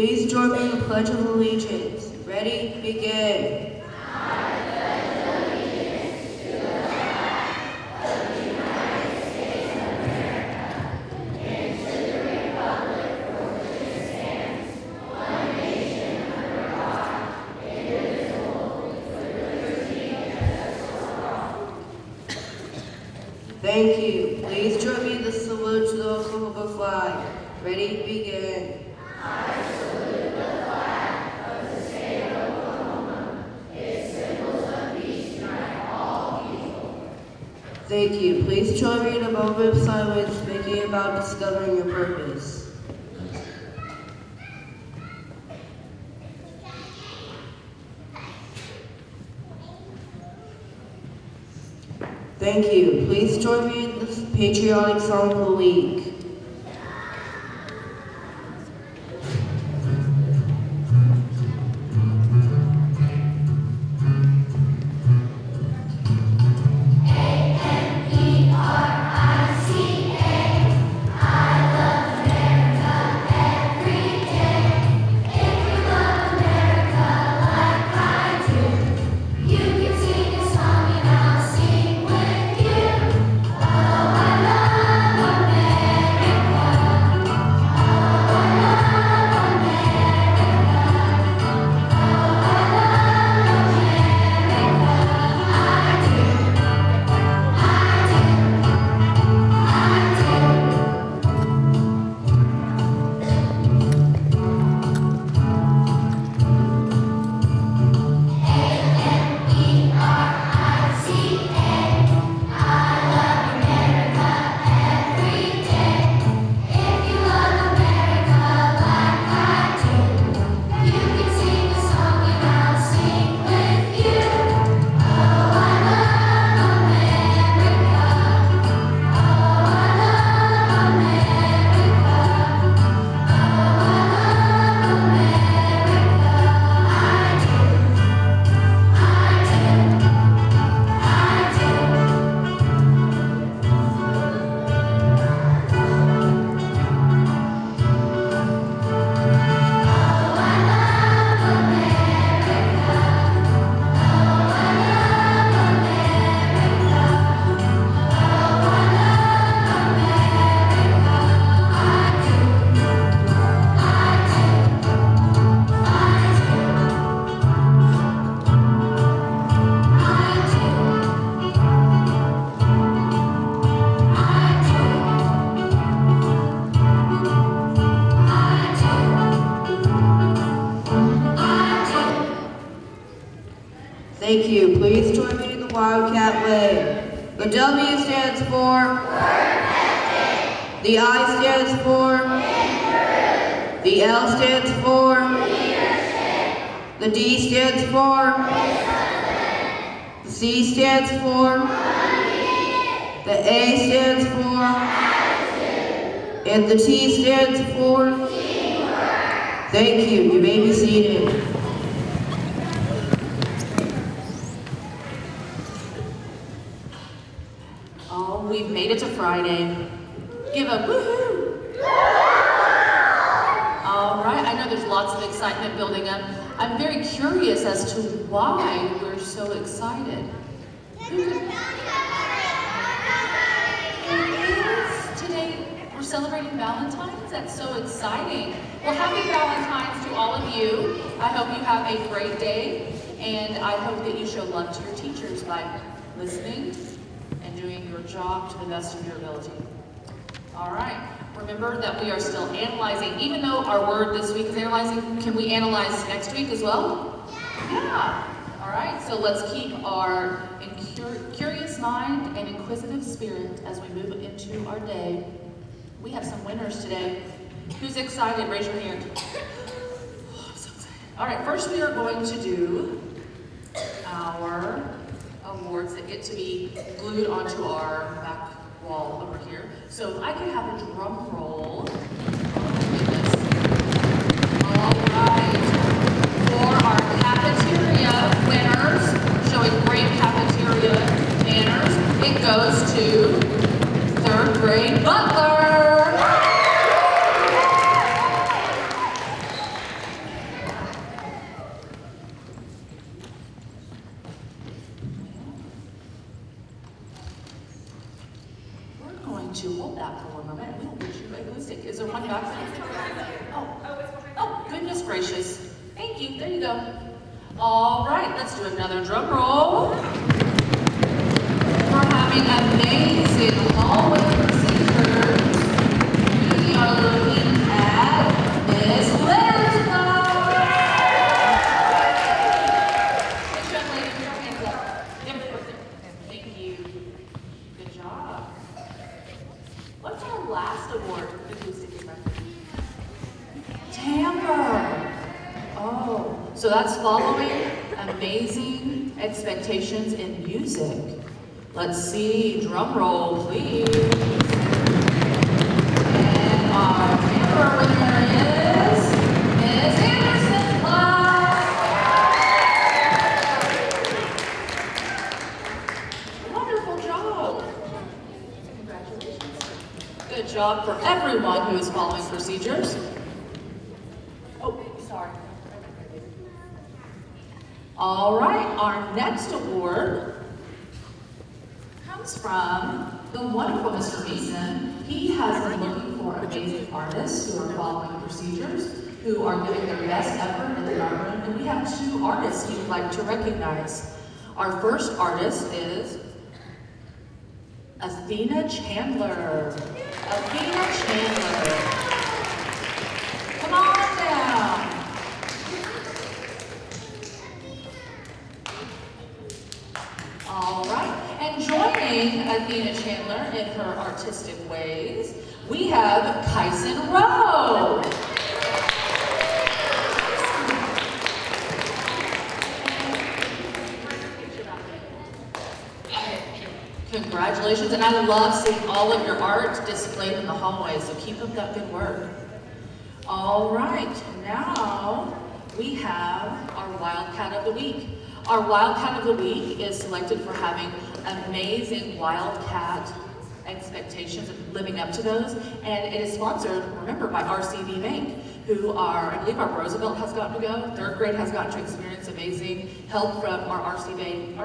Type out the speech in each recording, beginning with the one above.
Please join me in the Pledge of Allegiance. Ready? Begin. Thank you. Please join me in the salute to the Oklahoma flag. Ready? Begin. I salute the flag of the state of Oklahoma. Its symbols of peace unite all people. Thank you. Please join me in a moment of silence, thinking about discovering your purpose. Thank you. Please join me in the patriotic song of the week. Thank you. Please join me in the Wildcat Way. The W stands for work ethic. The I stands for improve. The L stands for leadership. The D stands for discipline. The C stands for convenience. The A stands for attitude. And the T stands for teamwork. Thank you. You may be seated. We've made it to Friday. Give a woohoo! All right, I know there's lots of excitement building up. I'm very curious as to why we're so excited. Today, we're celebrating Valentine's. That's so exciting. Well, happy Valentine's to all of you. I hope you have a great day, and I hope that you show love to your teachers by listening and doing your job to the best of your ability. All right, remember that we are still analyzing. Even though our word this week is analyzing, can we analyze next week as well? Yeah. All right, so let's keep our curious mind and inquisitive spirit as we move into our day. We have some winners today. Who's excited? Raise your hand. Oh, I'm so excited. All right, first we are going to do our awards that get to be glued onto our back wall over here. So if I could have a drum roll. All right. For our cafeteria winners, showing great cafeteria manners, it goes to 3rd grade Butler. to hold that for one moment. We will get you a glue stick. Is there one back there? Oh, goodness gracious. Thank you. There you go. All right, let's do another drum roll. We're having amazing hallway procedures. We are looking at Miss Leonard's class. This young lady, put your hands up. Yep, right there. Thank you. Good job. What's our last award? The glue stick is back there. Timbre. Oh, so that's following amazing expectations in music. Let's see, drum roll, please. And our timbre winner is Ms. Anderson's class. Wonderful job. Congratulations. Good job for everyone who is following procedures. Oh, sorry. All right, our next award comes from the wonderful Mr. Mason. He has been looking for amazing artists who are following procedures, who are giving their best effort in the art room, and we have 2 artists he would like to recognize. Our first artist is Athena Chandler. Athena Chandler. Come on down. All right, and joining Athena Chandler in her artistic ways, we have Kyson Rowe. Congratulations, and I love seeing all of your art displayed in the hallways, so keep up that good work. All right, now we have our Wildcat of the Week. Our Wildcat of the Week is selected for having amazing Wildcat expectations and living up to those. And it is sponsored, remember, by RCB Bank, who are, I believe our Roosevelt has gotten to go. 3rd grade has gotten to experience amazing help from our RCB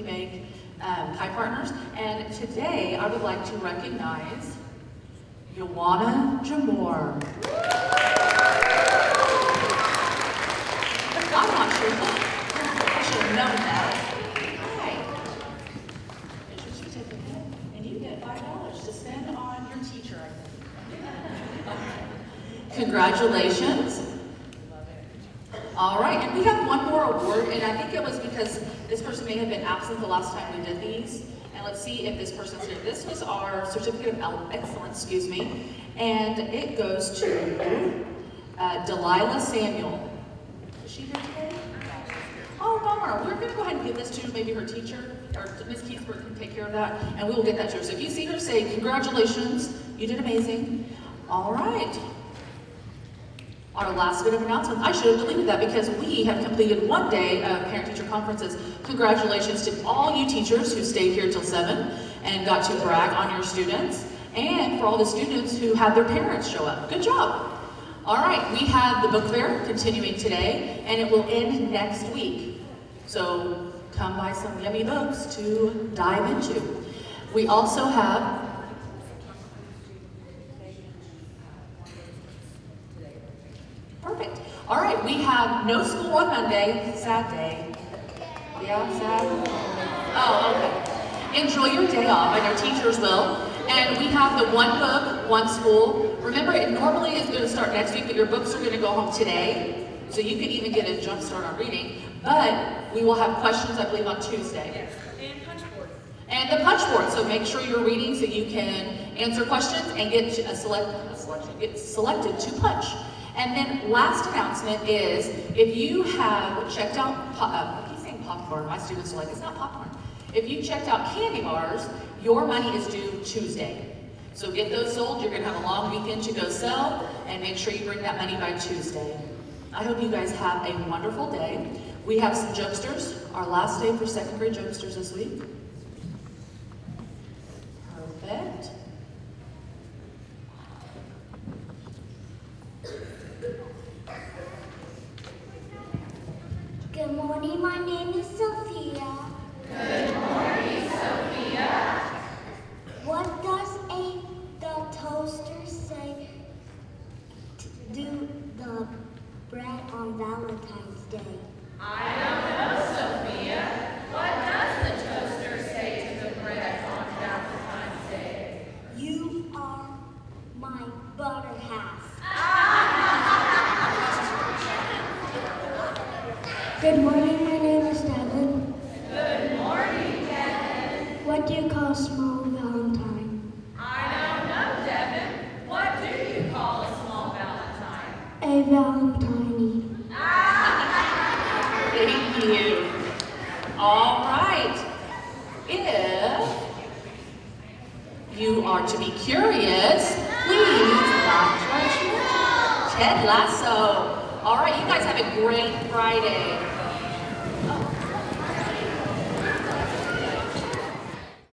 Bank High Partners. And today I would like to recognize Joanna Jamor. I'm not sure. I should have known that. Hi. Here's your certificate, and you get $5 to spend on your teacher, I think. Congratulations. All right, and we have one more award, and I think it was because this person may have been absent the last time we did these. And let's see if this person's here. This was our Certificate of Excellence, and it goes to Delilah Samuel. Is she here today? Oh, bummer. We're going to go ahead and give this to maybe her teacher, or Ms. Keithworth can take care of that, and we will get that to her. So if you see her, say, congratulations, you did amazing. All right. Our last bit of announcement. I should have deleted that because we have completed 1 day of parent-teacher conferences. Congratulations to all you teachers who stayed here till 7 and got to brag on your students, and for all the students who had their parents show up. Good job. All right, we have the book fair continuing today, and it will end next week. So come buy some yummy books to dive into. We also have perfect. All right, we have no school on Monday. Sad day. Yeah, sad. Oh, okay. Enjoy your day off, and your teachers will. And we have the 1 book, 1 school. Remember, it normally is going to start next week, but your books are going to go home today. So you can even get a jump start on reading. But we will have questions, I believe, on Tuesday. Yes, and punch board. And the punch board. So make sure you're reading so you can answer questions and get selected to punch. And then last announcement is, if you have checked out, I keep saying popcorn, my students are like, it's not popcorn. If you checked out candy bars, your money is due Tuesday. So get those sold, you're gonna have a long weekend to go sell, and make sure you bring that money by Tuesday. I hope you guys have a wonderful day. We have some jokesters, our last day for 2nd grade jokesters this week. Perfect. Good morning, my name is Sophia. Good morning, Sophia. What does a Good morning, my name is Devin. Good morning, Devin. What do you call a small valentine? I don't know, Devin. What do you call a small valentine? A valentine. Thank you. All right. If you are to be curious, please not judge me. Ted Lasso. All right, you guys have a great Friday.